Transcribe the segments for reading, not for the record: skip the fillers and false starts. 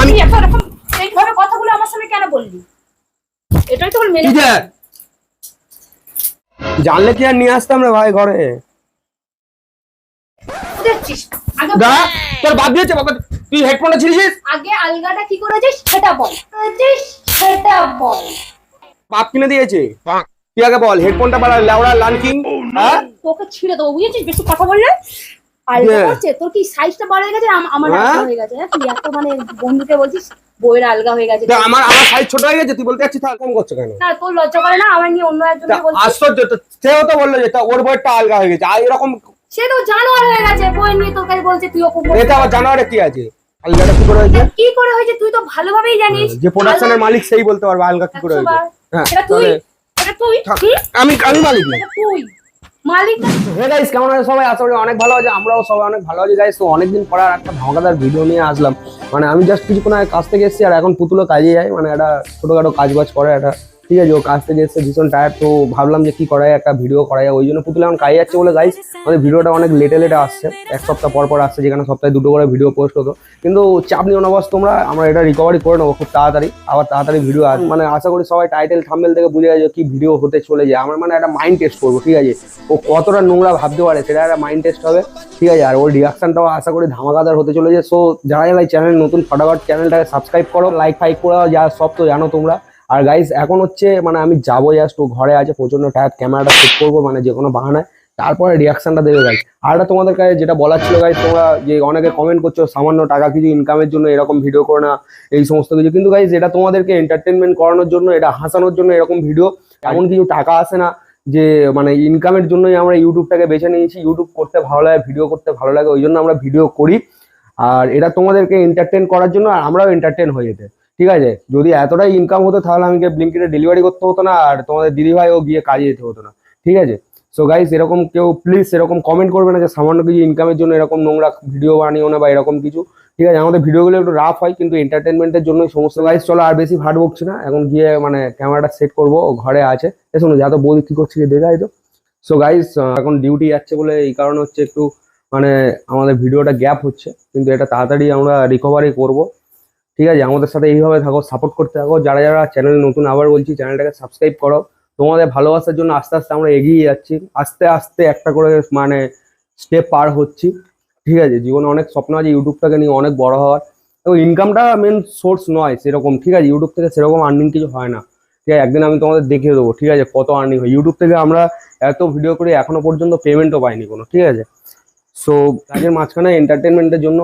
আমি এরকম এইভাবে কথাগুলো আমার সামনে কেন বললি? এটাই তো মেনে জানলে কি আর নিয়ে আসতাম রে ভাই ঘরে। দেখছিস আগে তোর বাদ দিয়েছে বাবা, তুই হেডফোনটা ছিঁড়েছিস? আগে আলগাটা কি করেছিস সেটা বল, সেটা বল। বাপ কিনে দিয়েছে, তুই আগে বল। হেডফোনটা বাড়া লেওড়া লানকিং। হ্যাঁ তোকে ছিঁড়ে দেবো বুঝেছিস, বেশি কথা বললে। আলগা করছে তোর কি সাইজটা বড় হয়ে গেছে, আমার আলগা হয়ে গেছে। হ্যাঁ তুই এত মানে বন্ধুকে বলছিস বইয়ের আলগা হয়ে গেছে। আমার সাইজ ছোট হয়ে গেছে, তুই বলতে যাচ্ছিস কম করছো কেন? না তোর লজ্জা করে না আমার নিয়ে অন্য একজনের বলছিস? আশ্চর্য তো, সেও তো বললো যে ওর বইয়েরটা আলগা হয়ে গেছে, আর এরকম সে তো জানোয়ার হয়ে গেছে, বই নিয়ে তোর কাছে বলছে তুই ওকে বলছিস। এটা আবার জানোয়ারে কি আছে? আলগাটা কি করে হয়েছে? কি করে হয়েছে তুই তো ভালোভাবেই জানিস। যে প্রোডাকশনের মালিক সেই বলতে পারবে আলগা কি করে হয়েছে। হ্যাঁ এটা তুই, এটা তুই, আমি মালিক না, তুই মালিক। হে গাইস, কেমন আছে সবাই? আশা করি অনেক ভালো আছে, আমরাও সবাই অনেক ভালো আছি গাইস। তো অনেকদিন পর আর একটা ধামাকাদার ভিডিও নিয়ে আসলাম। মানে আমি জাস্ট কিছুক্ষণ আগে কাজ থেকে এসেছি, আর এখন পুতুলও কাজে যায়, মানে একটা ছোটখাটো কাজ বাজ করে একটা, ঠিক আছে। ও কাজ থেকে এসে ভীষণ টায়ার্ড, তো ভাবলাম যে কি করা যায়, একটা ভিডিও করা যায়। ওই জন্য পুতুল এখন কাজে যাচ্ছে বলে গাইস আমাদের ভিডিওটা অনেক লেটে আসছে, এক সপ্তাহ পর আসছে, যেখানে সপ্তাহে 2টো করে ভিডিও পোস্ট হতো। কিন্তু চাপ নিও না বস তোমরা, আমরা এটা রিকভারি করে নেবো খুব তাড়াতাড়ি, আবার তাড়াতাড়ি ভিডিও আসবে। মানে আশা করি সবাই টাইটেল থাম্বনেল থেকে বুঝে গেছে কি ভিডিও হতে চলে যায়। আমার মানে একটা মাইন্ড টেস্ট করবো, ঠিক আছে। ও কতটা নোংরা ভাবতে পারে সেটা একটা মাইন্ড টেস্ট হবে, ঠিক আছে। আর ওর রিয়াকশনটাও আশা করি ধামাকাদার হতে চলেছে। সো যারা যারা চ্যানেল নতুন, ফটাফট চ্যানেলটাকে সাবস্ক্রাইব করো, লাইক ফাইক করো, যা সব তো জানো তোমরা। আর গাইস এখন হচ্ছে মানে আমি যাবো, জাস্ট ও ঘরে আছে, প্রচন্ড টায়ার্ড, ক্যামেরাটা সেট করবো মানে যে কোনো বাহানায়, তারপরে রিয়াকশনটা দেবে গাইস। আর এটা তোমাদের কাছে যেটা বলার ছিল গাইস, তোমরা যে অনেকে কমেন্ট করছো সামান্য টাকা কিছু ইনকামের জন্য এরকম ভিডিও করো না, এই সমস্ত কিছু, কিন্তু গাইস এটা তোমাদেরকে এন্টারটেনমেন্ট করানোর জন্য, এটা হাসানোর জন্য এরকম ভিডিও। এমন কিছু টাকা আসে না যে মানে ইনকামের জন্যই আমরা ইউটিউবটাকে বেছে নিয়েছি। ইউটিউব করতে ভালো লাগে, ভিডিও করতে ভালো লাগে, ওই জন্য আমরা ভিডিও করি। আর এটা তোমাদেরকে এন্টারটেন করার জন্য, আর আমরাও এন্টারটেন হয়ে যেতে, ঠিক আছে। যদি এতটাই ইনকাম হতো তাহলে আমাকে ব্লিঙ্কিটে ডেলিভারি করতে হতো না, আর তোমাদের দিদিভাইও গিয়ে কাজে যেতে হতো না, ঠিক আছে। সো গাইস এরকম কেউ প্লিজ এরকম কমেন্ট করবে না যে সামান্য কিছু ইনকামের জন্য এরকম নোংরা ভিডিও বানিও না বা এরকম কিছু, ঠিক আছে। আমাদের ভিডিওগুলো একটু রাফ হয়, কিন্তু এন্টারটেনমেন্টের জন্যই সমস্ত। গাইস চলো আর বেশি ভাট বকছি না, এখন গিয়ে মানে ক্যামেরাটা সেট করবো, ও ঘরে আছে। শোনো যা তো বৌদি কি করছি দেখাই তো। সো গাইস এখন ডিউটি যাচ্ছে বলে এই কারণে হচ্ছে একটু মানে আমাদের ভিডিওটা গ্যাপ হচ্ছে, কিন্তু এটা তাড়াতাড়ি আমরা রিকভারি করব, ঠিক আছে। আমাদের সাথে এইভাবে থাকো, সাপোর্ট করতে থাকো। যারা যারা চ্যানেল নতুন, আবার বলছি চ্যানেলটাকে সাবস্ক্রাইব করো। তোমাদের ভালোবাসার জন্য আস্তে আস্তে আমরা এগিয়ে যাচ্ছি, আস্তে আস্তে একটা করে মানে স্টেপ পার হচ্ছি, ঠিক আছে। জীবনে অনেক স্বপ্ন আছে ইউটিউবটাকে নিয়ে অনেক বড় হওয়ার, এবং ইনকামটা মেন সোর্স নয় সেরকম, ঠিক আছে। ইউটিউব থেকে সেরকম আর্নিং কিছু হয় না, ঠিক আছে। একদিন আমি তোমাদের দেখিয়ে দেবো, ঠিক আছে, কত আর্নিং হয় ইউটিউব থেকে। আমরা এত ভিডিও করে এখনো পর্যন্ত পেমেন্টও পাইনি কোনো, ঠিক আছে। সো কাজের মাঝখানে এন্টারটেনমেন্টের জন্য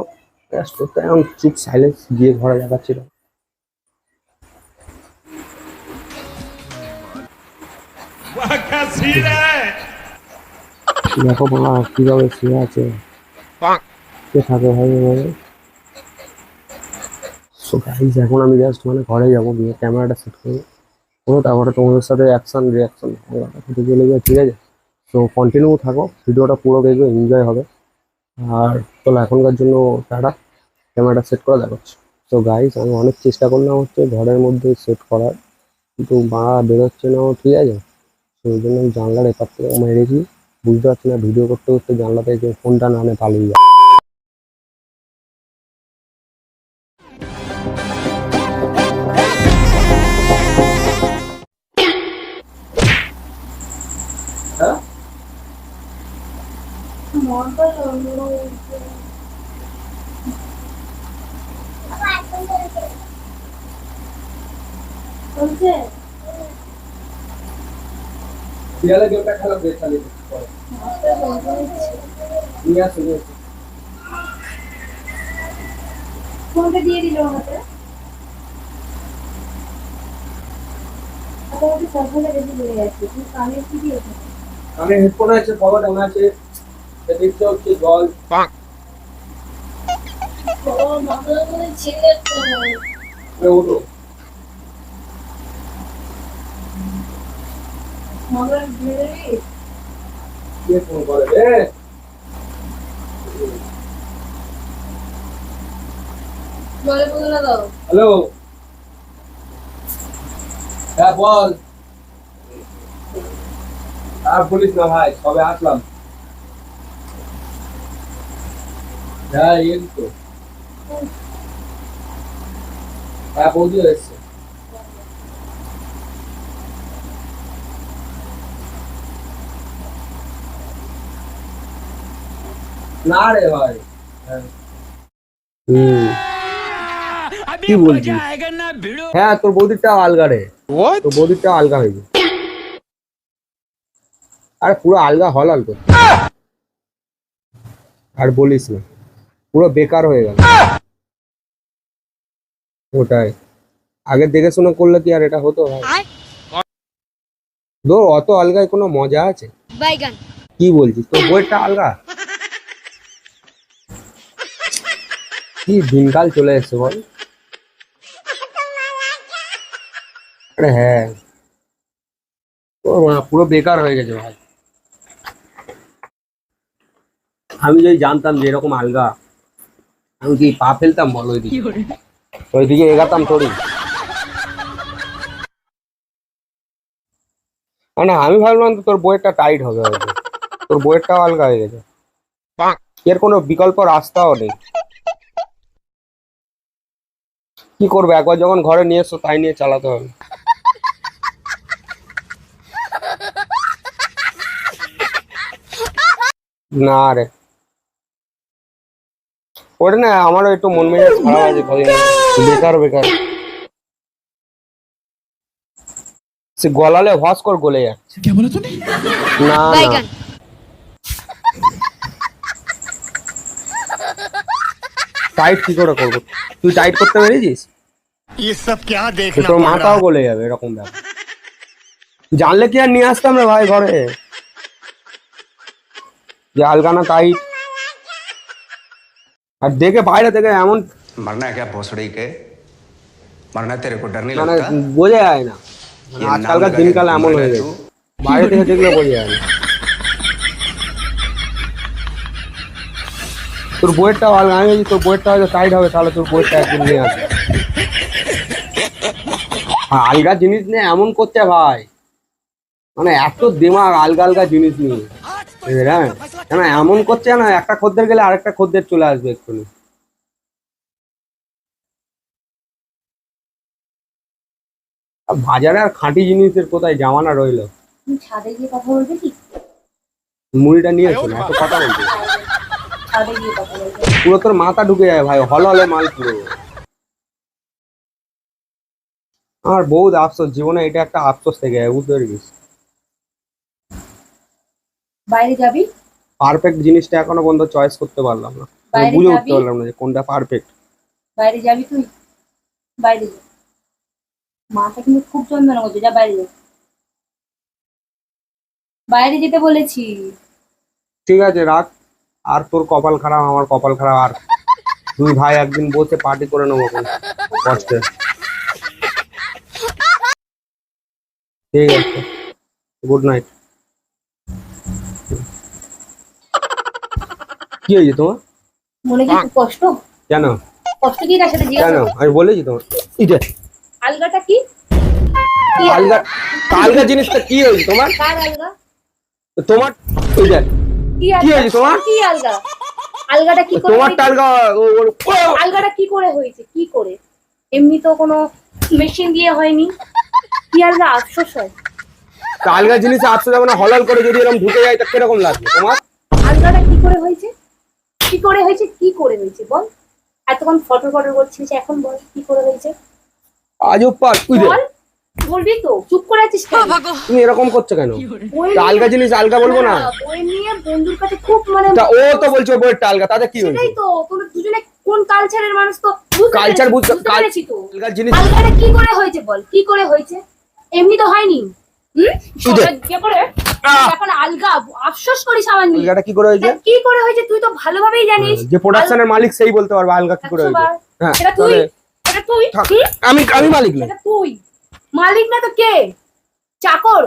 এখন চুপ সাইলেন্স গিয়ে ঘরে দেখাচ্ছিল। দেখো বাবা কিভাবে শুয়ে আছে, কে থাকে ভাই এভাবে। সো গাইস এখন আমি জাস্ট মানে ঘরে যাবো, গিয়ে ক্যামেরাটা সেট করবো, তারপরে তোমাদের সাথে অ্যাকশন রিয়াকশন ফুটে চলে যায়, ঠিক আছে। তো কন্টিনিউ থাকো, ভিডিওটা পুরো দেখবে, এনজয় হবে। আর চলো এখনকার জন্য টাটা, ক্যামেরাটা সেট করা দেখাচ্ছে। তো গাইস আমি অনেক চেষ্টা করলাম হচ্ছে ঘরের মধ্যে সেট করার, কিন্তু মা বেরোচ্ছে না, ঠিক আছে। তো ওই জন্য আমি জানলার এপার থেকে মেরেছি, বুঝতে পারছি না, ভিডিও করতে করতে জানলা থেকে ফোনটা না আনে পালিয়ে যায়। বিয়ালে গেমটা খেলা বেশ চালিয়ে নিয়ে আসো ফোনটা দিয়ে দিল আমাকে। আপনি সবসময় বেশি বেড়ে যাচ্ছে, তুমি কানে কি দিয়েছো? কানে হেডফোন আছে, পাওয়ার ডাউন আছে, দেখতে হচ্ছে জল ও মাথা করে ছেড়ে তো ওঠো। মগর ধরে কে ফোন করে রে? বলে বলে দাও। হ্যালো, হ্যাঁ বল। আর বলিস না ভাই, সবে আসলাম। হ্যাঁ এই তো হ্যাঁ বৌদিও এসছে। না রে ভাই। হুম কি বলছিস? হ্যাঁ তোর বৌদিরটা আলগা রে, তোর বৌদিরটা আলগা হয়েছে। আরে পুরো আলগা হলাল তো, আর বলিস না, পুরো বেকার হয়ে গেল। ওটাই, আগে দেখে শুনে করলে কি আর এটা হতো ভাই? অত আলগায় কোনো মজা আছে? কি বলছিস, তোর বইটা আলগা? কি দিনকাল চলে এসছে বল। আরে হ্যাঁ, পুরো বেকার হয়ে গেছে ভাই। আমি যদি জানতাম যে এরকম আলগা, আমি কি পা ফেলতাম বল ওইদিকে? ওইদিকে এগাতাম থোড়ি। মানে আমি ভাবলাম তো তোর বইয়েরটা টাইট হবে হয়তো, তোর বইয়েরটাও আলগা হয়ে গেছে। এর কোনো বিকল্প রাস্তাও নেই। কি করবে, একবার যখন ঘরে নিয়ে এসছো তাই নিয়ে চালাতে হবে। না রে, ওটা না আমারও একটু মন মেজাজ খারাপ আছে কদিন, বেকার বেকার। সে গলালে ভস কর গলে যাচ্ছে। না না, টাইট কি করে করবো? তুই টাইট করতে পেরেছিস? তোর মাথাও গলে যাবে এরকম ব্যাপার। জানলে কি আর নিয়ে আসতাম রে ভাই ঘরে, যে আলগানা টাইট। আর দেখে বাইরে থেকে এমন मरना है क्या भोसड़ी के मरना तेरे को डर नहीं মানে लगता বোঝা যায় না, মানে ये नाम আজকালকার लगा के দিনকাল এমন घूम रहा হয়ে है গেছে, तू বাইরে থেকে দেখলে বোঝা যায় না। তোর বইয়েরটাও আলগা, আমি বলছি তোর বইয়েরটা হয়তো টাইট হবে, তাহলে তোর বইয়েরটা একদিন নিয়ে আসবে। আর আলগা জিনিস নিয়ে এমন করছে ভাই, মানে এত দিমাগ আলগা আলগা জিনিস নিয়ে, হ্যাঁ কেন এমন করছে না, একটা খদ্দের গেলে আরেকটা খদ্দের চলে আসবে এক্ষুনি। আর বাজারে আর খাঁটি জিনিসের কোথায় জামানা রইলো? তুমি ছাদে গিয়ে কথা বলবে কি? মুড়িটা নিয়ে এসো না, এত কথা বলছে। ছাদে গিয়ে কথা বলবে। পুরো তোর মাথা ঢুকে যায় ভাই, হল হলে মাল পুরো। আমার বহুত আফসোস, জীবনে এটা একটা আফসোস থেকে যায়, বুঝতে পারছিস? বাইরে যাবি? পারফেক্ট জিনিসটা এখনো পর্যন্ত চয়েস করতে পারলাম না, বাইরে বুঝে যাবি? উঠতে পারলাম না যে কোনটা পারফেক্ট। বাইরে যাবি তুই? বাইরে যা। মাথা কিন্তু খুব যন্ত্রণা করছে, যা বাইরে যা। বাইরে যেতে বলেছি। ঠিক আছে রাখ, আর তোর কপাল খারাপ আমার কপাল খারাপ, আর দুই ভাই একদিন বসে পার্টি করে নেবো কষ্টে। ঠিক আছে, গুড নাইট। কি হয়েছে তোমার? মনে কি খুব কষ্ট? কেন কষ্ট কি, কার সাথে কেন জিজ্ঞাসা কর। আমি বলেছি তোমার এটা আলগাটা কি? কি আলগা, আলগা জিনিসটা কি হয়েছে তোমার? কার আলগা? তোমার ওইটা কি কি হয়েছে তোমার? কি আলগা? আলগাটা কি করে তোমারটা হয়েছে? আলগা আলগাটা কি করে হয়েছে? কি করে? এমনি তো কোনো মেশিন দিয়ে হয়নি। কি আলগা আফসোস হয়? আলগা জিনিস আসতে যাবে না, হলাল করে যদি এরকম ঢুকে যায় তা কিরকম লাগবে তোমার? আলগাটা কি করে হয়েছে? কি করে হয়েছে? কি করে হয়েছে বল? এতক্ষণ ফটো ফটো করছিস, এখন বল কি করে হয়েছে? আজব পার তুই রে। বল, বলবি তো, চুপ করে আছিস কেন? তুমি এরকম করছো কেন? বই তা আলগা জিনিস আলগা বলবো না? বই নিয়ে বন্ধুর কাছে খুব মানে তা ও তো বলছে বইটা আলগা, তাতে কি হয়েছে? সেটাই তো, তোমরা দুজনে কোন কালচারের মানুষ তো বুঝতে কালচার পেরেছি, বুঝতে পেরেছি তো। আলগা জিনিস আলগাটা কি করে হয়েছে বল, কি করে হয়েছে? এমনি তো হয়নি। সবাই ইয়ে করে এখন আলগা আফসোস করিস আমার নিয়ে। আলগাটা কি করে হয়েছে? কি করে হয়েছে তুই তো ভালোভাবেই জানিস। যে প্রোডাকশনের মালিক সেই বলতে পারবে আলগা কি করে 100 হয়েছে। বার। হ্যাঁ এটা তুই, তাহলে এটা তুই, থাক। হুম? আমি মালিক না। এটা তুই মালিক না তো কে? চাকর।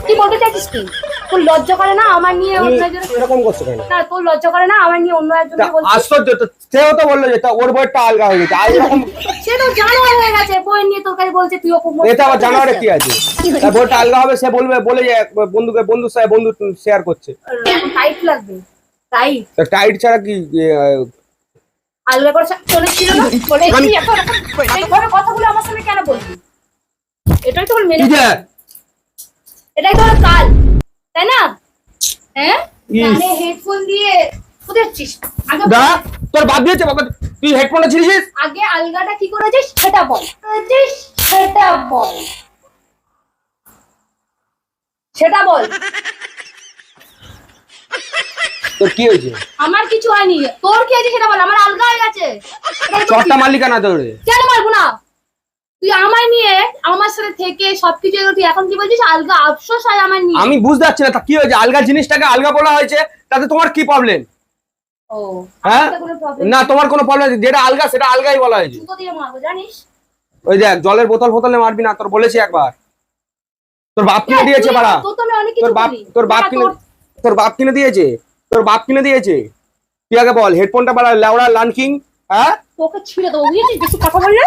কি বলতে চাইছিস কি? তোর লজ্জা করে না আমার নিয়ে তুমি অন্য একজন? এরকম করছো কেন? না তোর লজ্জা করে না আমার নিয়ে অন্য তা একজনকে বলছিস? আশ্চর্য তো, সেও তো বললো যে তা ওর বইটা আলগা হয়ে গেছে, আর এরকম সে তো জানোয়ার হয়ে গেছে, বই নিয়ে তোর কাছে বলছে তুই ওকে এটা আবার জানোয়ারে কি আছে? তা বইটা আলগা হবে সে বলবে, বলে যে বন্ধুর সাথে বন্ধু শেয়ার করছে। টাইট লাগবে, টাইট। তা টাইট ছাড়া কি আলগা করে চলেছিল না বলেছি এখন এইভাবে কথাগুলো আমার সামনে কেন বলবি? এটাই তো মেনে এটাই তো কাল, তাই না? হ্যাঁ কানে হেডফোন দিয়ে বুঝেছিস? আগে তোর বাদ দিয়েছে বাবা, তুই হেডফোনটা ছিঁড়েছিস? আগে আলগাটা কি করেছিস সেটা বল, সেটা বল, সেটা বল। তোর কি হয়েছে? আমার কিছু হয়নি, তোর কি হয়েছে সেটা বল। আমার আলগা হয়ে গেছে। চটটা মারলি কেন তোরে? কেন মারবো না? তুই আমায় নিয়ে আমার সাথে থেকে সবকিছু তুই এখন কি বলছিস? আলগা আফসোস হয় আমার নিয়ে। আমি বুঝতে পারছি না তা কি হয়েছে, আলগা জিনিসটাকে আলগা বলা হয়েছে, তাতে তোমার কি প্রবলেম? ও হ্যাঁ আমার তো কোনো problem না, নেই। তোমার কোনো প্রবলেম নেই, যেটা আলগা সেটা আলগাই বলা হয়েছে। জুতো দিয়ে মারবো জানিস? ওই দেখ জলের বোতল ফোতলে মারবি না, তোর বলেছি একবার। তোর বাপ কিনে দিয়েছে পাড়া, তোর তো আমি অনেক কিছু তোর বাপ বলি। তোর বাপ না, কিনে তোর বাপ কিনে দিয়েছে, তোর বাপ কিনে দিয়েছে। তুই আগে বল, হেডফোনটা পাড়া লেওড়া লানকিং। হ্যাঁ তোকে ছিঁড়ে দেবো বুঝেছিস? বেশি কথা বললে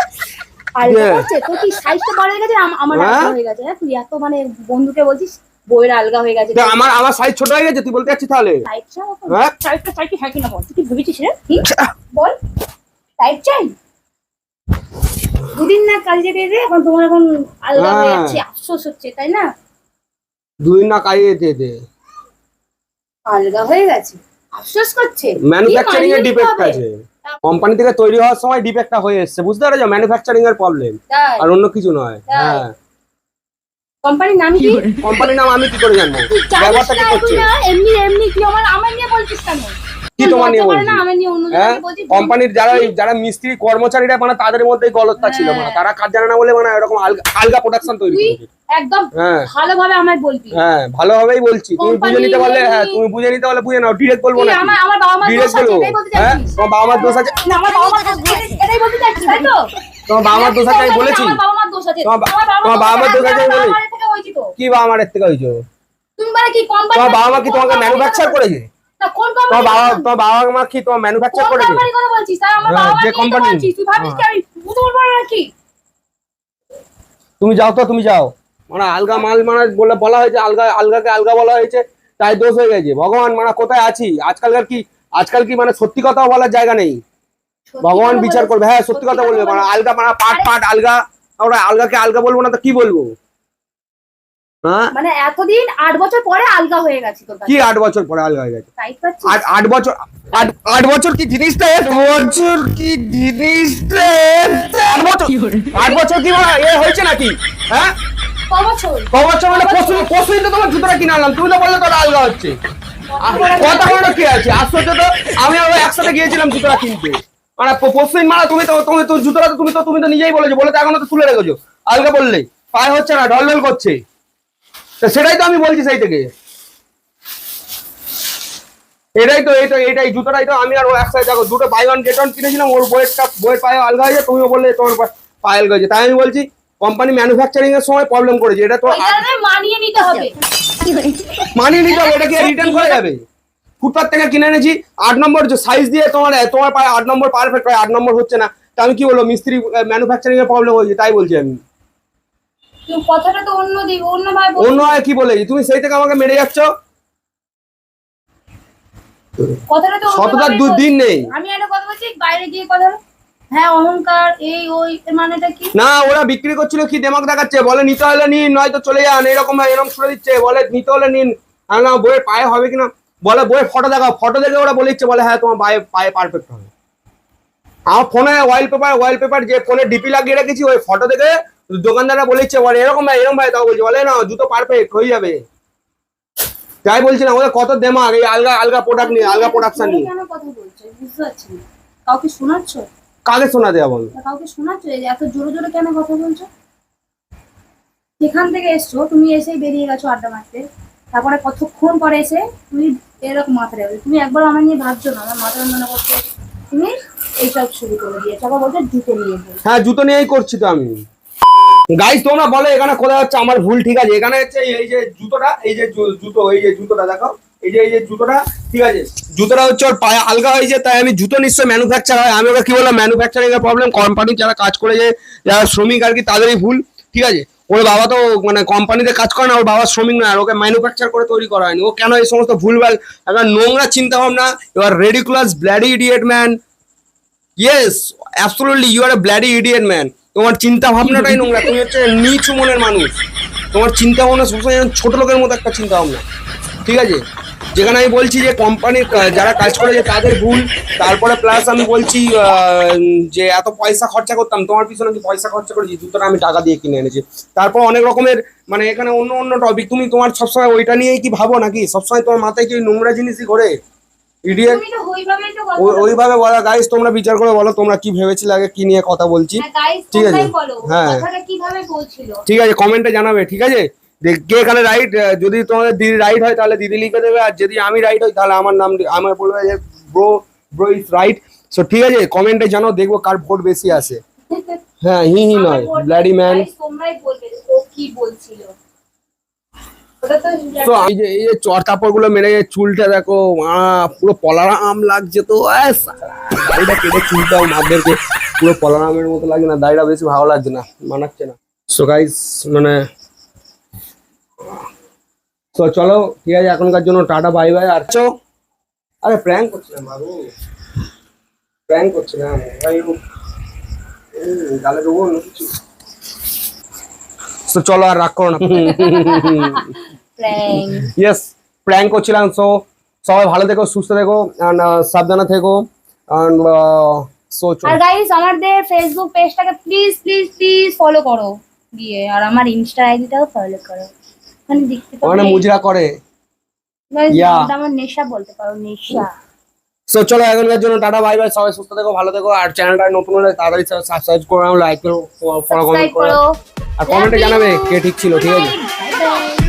আলগা করছে। তোর কি সাইজটা বড় হয়ে গেছে? আমার হ্যাঁ? আলগা হয়ে গেছে। হ্যাঁ তুই এত মানে বন্ধুকে বলছিস বইয়ের আলগা হয়ে গেছে। দেখ, আমার সাইজ ছোট হয়ে গেছে, তুই বলতে চাচ্ছিস তাহলে? সাইজটা হ্যাঁ? সাইজটা সাইজটা হয় কিনা বল। তুই কি ভেবেছিস রে? কি? বল সাইজ চাই? দুদিন না কাজে গিয়ে এখন তোমার এখন আলগা হয়ে হ্যাঁ। যাচ্ছে, আফসোস হচ্ছে তাই না? দুদিন না কাজে যেতে আলগা হয়ে গেছে আফসোস করছে। ম্যানুফ্যাকচারিং এর কি মানিয়ে নিতে ডিফেক্ট হবে? আছে, কোম্পানি থেকে তৈরি হওয়ার সময় ডিফেক্টটা হয়ে এসেছে, বুঝতে পারছো? ম্যানুফ্যাকচারিং এর প্রবলেম, তাই? আর অন্য কিছু নয়। তাই? হ্যাঁ, কোম্পানির নাম কি? কোম্পানির নাম আমি কি করে জানবো? তুই জানিস ব্যবহারটা না, কি তুই করছে? না এমনি এমনি কি আমার নিয়ে বলছিস কেন? কি তুই তোমার নিয়ে লজ্জা করে বলছি? না আমার নিয়ে অন্য হ্যাঁ, জনকে বলছিস? কোম্পানির যারা মিস্ত্রি কর্মচারীরা মানে তাদের মধ্যে গলতটা ছিল, মানে তারা কাজ জানে না বলে মানে এরকম আলগা প্রোডাকশন তৈরি তুই করেছে। একদম হ্যাঁ ভালোভাবে আমায় বলবি। হ্যাঁ, ভালোভাবেই বলছি, তুমি বুঝে কোম্পানি নিতে পারলে, হ্যাঁ নেই। তুমি বুঝে নিতে পারলে বুঝে নাও, ডিরেক্ট বলবো তুই না। আমার বাবা মার দোষ ডিরেক্ট আছে বলবো। এটাই বলতে হ্যাঁ, চাইছিস? তোমার বাবা মার দোষ আছে, না আমার বাবা মার দোষ এটাই বলতে চাইছিস তাই তো? তোমার বাবা মার দোষ আছে আমি বলেছি? আমার বাবা মার দোষ আছে। তোমার বাবা মার দোষ আছে আমি বলি? আমার থেকে হয়েছে তো। কি বাবা মার থেকে হয়েছে? তুমি মানে কি কোম্পানি? তোমার বাবা মা কি তোমাকে ম্যানুফ্যাকচার করেছে? না কোন তোমার কোম্পানি? বাবা মা কি তোমার ম্যানুফ্যাকচার কোন করেছে? কোম্পানির কথা বলছিস? তাই আমার হ্যাঁ, বাবা যে যে কোম্পানি। কোম্পানি বলছিস তুই ভাবিস কি আমি বুঝতে পারবো না নাকি? তুমি যাও তো, তুমি যাও, মানে আলগা মাল মানে বলে বলা হয়েছে, আলগাকে আলগা বলা হয়েছে, তাই দোষ হয়ে গেছে। ভগবান মানে কোথায় আছি আজকাল কি মানে সত্যি কথা বলার জায়গা নেই, সত্যি ভগবান কথা বিচার বলেছিস, করবে। হ্যাঁ সত্যি কথা বলবে, মানে আলগা মানে পাট আলগা, আমরা আলগাকে আলগা বলবো না তো কি বলবো? হ্যাঁ, মানে এতদিন 8 বছর পরে আলগা হয়ে গেছে তোর কাছে। কি 8 বছর পরে আলগা হয়ে গেছে? টাইট পাচ্ছিস? 8 বছর কি জিনিসটা? 8 বছর কি জিনিসটা? 8 বছর কি মানে এ হয়েছে নাকি? হ্যাঁ, ক বছর? কবছর মানে পরশুদিন তো তোমার জুতোটা কিনে আনলাম, তুমি তো বললে তোরা আলগা হচ্ছে। কথা বলো কি আছে? আশ্চর্য তো, আমি আবার একসাথে গিয়েছিলাম জুতোটা কিনতে, মানে পরশুদিন মানে তুমি তো জুতোটা তো তুমি তো নিজেই বলেছো, বলে তো এখনো তো তুলে রেখেছো। আলগা বললে পায়ে হচ্ছে না, ঢলঢল করছে, তো সেটাই তো আমি বলছি সেই থেকে। এটাই জুতোটাই তো আমি আর ও একসাথে দেখো দুটো বাই ওয়ান গেট ওয়ান কিনেছিলাম, ওর বইয়ের পায়ে আলগা হয়েছে, তুমিও বললে তোমার পায়ে আলগা হয়েছে, তাই আমি বলছি কোম্পানি ম্যানুফ্যাকচারিং এর সময় প্রবলেম করেছে, এটা তো ওই কারণে মানিয়ে নিতে হবে। মানিয়ে নিতে হবে, এটা কি রিটার্ন করা যাবে? ফুটপাথ থেকে কিনে এনেছি 8 নম্বর সাইজ দিয়ে, তোমার পায়ে 8 নম্বর পারফেক্ট হয়, 8 নম্বর হচ্ছে না, তা আমি কি বলবো? মিস্ত্রি ম্যানুফ্যাকচারিং এর প্রবলেম হয়েছে তাই বলছি আমি। তুই কথাটা তো অন্য দিক অন্য ভাবে অন্য হয় কি বলেছি? তুমি সেই থেকে আমাকে মেরে যাচ্ছ, কথাটা তো অন্য সততার ভাবে দিন নেই। আমি একটা কথা বলছি বাইরে গিয়ে কথা হ্যাঁ অহংকার এই ওই এর মানেটা কি? না, ওরা বিক্রি করছিল কি দেমাক দেখাচ্ছে, বলে নিতে হলে নিন নয়তো চলে যান, এরকম শুনে দিচ্ছে, বলে নিতে হলে নিন। আর না বইয়ের পায়ে হবে কিনা, বলে বইয়ের ফটো দেখাও, ফটো দেখে ওরা বলে দিচ্ছে, বলে হ্যাঁ তোমার পায়ে পারফেক্ট হবে। আমার ফোনে ওয়ালপেপার যে ফোনে ডিপি লাগিয়ে রেখেছি, ওই ফটো দেখে দোকানদাররা বলে দিচ্ছে, বলে এরকম ভাই তাও বলছে, বলে না জুতো পারফেক্ট হয়ে যাবে। তাই বলছি না, ওদের কত দেমাক এই আলগা প্রোডাক্ট নিয়ে, আলগা প্রোডাকশন নিয়ে। কেন কথা বলছো বুঝতে পারছি না। কাউকে শোনাচ্ছ? কাকে শোনা দেয়া বল? কাউকে শোনাচ্ছ? এই যে এত জোরে জোরে কেন কথা বলছো? সেখান থেকে এসছো, তুমি এসেই বেরিয়ে গেছো আড্ডা মারতে, তারপরে কতক্ষণ পরে এসে তুমি এরকম মাথা রেখে তুমি একবার আমার নিয়ে ভাবছো না? আমার মাথা যন্ত্রণা করতে তুমি এইসব শুরু করে দিয়েছো, আবার বলছো জুতো নিয়ে যাবে। হ্যাঁ জুতো নিয়েই করছি তো আমি। গাইস তোমরা বলো এখানে কোথায় হচ্ছে আমার ভুল, ঠিক আছে? এখানে হচ্ছে এই যে জুতোটা, এই যে জুতোটা দেখো, এই যে জুতোটা, ঠিক আছে? জুতোটা হচ্ছে ওর পায়ে আলগা হয়েছে, তাই আমি জুতো নিশ্চয় ম্যানুফ্যাকচার হয়, আমি ওকে কি বললাম ম্যানুফ্যাকচারিং এর প্রবলেম, কোম্পানি যারা কাজ করে যারা শ্রমিক আর কি তাদেরই ভুল, ঠিক আছে? ওর বাবা তো মানে কোম্পানিতে কাজ করে না, ওর বাবা শ্রমিক না, আর ওকে ম্যানুফ্যাকচার করে তৈরি করা হয়নি। ও কেন এই সমস্ত ভুলভাল একটা নোংরা চিন্তা ভাবনা, এবার ridiculous bloody idiot man, yes absolutely you are a bloody idiot man. তোমার চিন্তা ভাবনাটাই নোংরা, তুমি হচ্ছে নিচু মনের মানুষ। তোমার চিন্তা ভাবনা সবসময় যেন ছোট লোকের মতো একটা চিন্তা ভাবনা, ঠিক আছে? যেখানে আমি বলছি যে কোম্পানির যারা কাজ করে যে তাদের ভুল, তারপরে প্লাস আমি বলছি যে এত পয়সা খরচা করতাম, তোমার পিছনে কি পয়সা খরচা করেছি? জুতোটা আমি টাকা দিয়ে কিনে এনেছি। তারপর অনেক রকমের মানে এখানে অন্য অন্য টপিক, তুমি তোমার সবসময় ওইটা নিয়েই কি ভাবো নাকি? সবসময় তোমার মাথায় কি ওই নোংরা জিনিসই ঘোরে? ইডিয়েট। তুমি তো ওইভাবেই তো কথা বলো। ওইভাবে বলা গাইস, তোমরা বিচার করে বলো তোমরা কি ভেবেছিলে আগে, কি নিয়ে কথা বলছি। হ্যাঁ গাইস, ঠিক আছে, তোমরাই বলো হ্যাঁ। কথাটা কিভাবে বলছিল। ঠিক আছে, কমেন্টে জানাবে, ঠিক আছে? কে এখানে রাইট, যদি তোমাদের দিদি রাইট হয় তাহলে দিদি লিখে দেবে, আর যদি আমি রাইট হই তাহলে আমার নাম আমার বলবে যে bro bro is right. So ঠিক আছে, কমেন্টে জানাও, দেখবো কার ভোট বেশি আসে। হ্যাঁ, হি নয়, ব্লাডি ম্যান। তোমরাই বলবে ও কি বলছিল। ওটা তো তো এই যে চর কাপড় গুলো মেরে চুলটা দেখো, পুরো পলারাম লাগছে। তো দাড়িটা কেটে চুলটাও মাদেরকে পুরো পলারামের মতো লাগে না, দাড়িটা বেশি ভালো লাগছে না, মানাচ্ছে না। সো গাইস মানে তো চলো ঠিক আছে, এখনকার জন্য টাটা বাই বাই। আর আরে প্র্যাঙ্ক করছিলাম বাবু, প্র্যাঙ্ক করছিলাম ভাই, গালে দেবো না কিছু। তো চলো আর রাগ করো না। প্র্যাঙ্ক। ইয়েস, প্র্যাঙ্ক করছিলাম। সো সবাই ভালো থেকো, সুস্থ থেকো, অ্যান্ড সাবধানে থেকো। অ্যান্ড সো আর গাইস আমাদের ফেসবুক পেজটাকে প্লিজ প্লিজ প্লিজ ফলো করো গিয়ে, আর আমার ইনস্টা আইডিটাও ফলো করো। মানে দেখতে ওখানে পাবে মুজরা করে। Guys, Yeah. এটা আমার নেশা বলতে পারো, নেশা। সো চলো এখনকার জন্য টাটা বাই বাই, সবাই সুস্থ থেকো, ভালো থেকো। আর চ্যানেলটা নতুন হলে তাড়াতাড়ি সাবস্ক্রাইব করো, লাইক করো, ফলো সাবস্ক্রাইব কমেন্ট করো, করো, আর কমেন্টে জানাবে কে ঠিক ছিল, ঠিক আছে? Bye bye.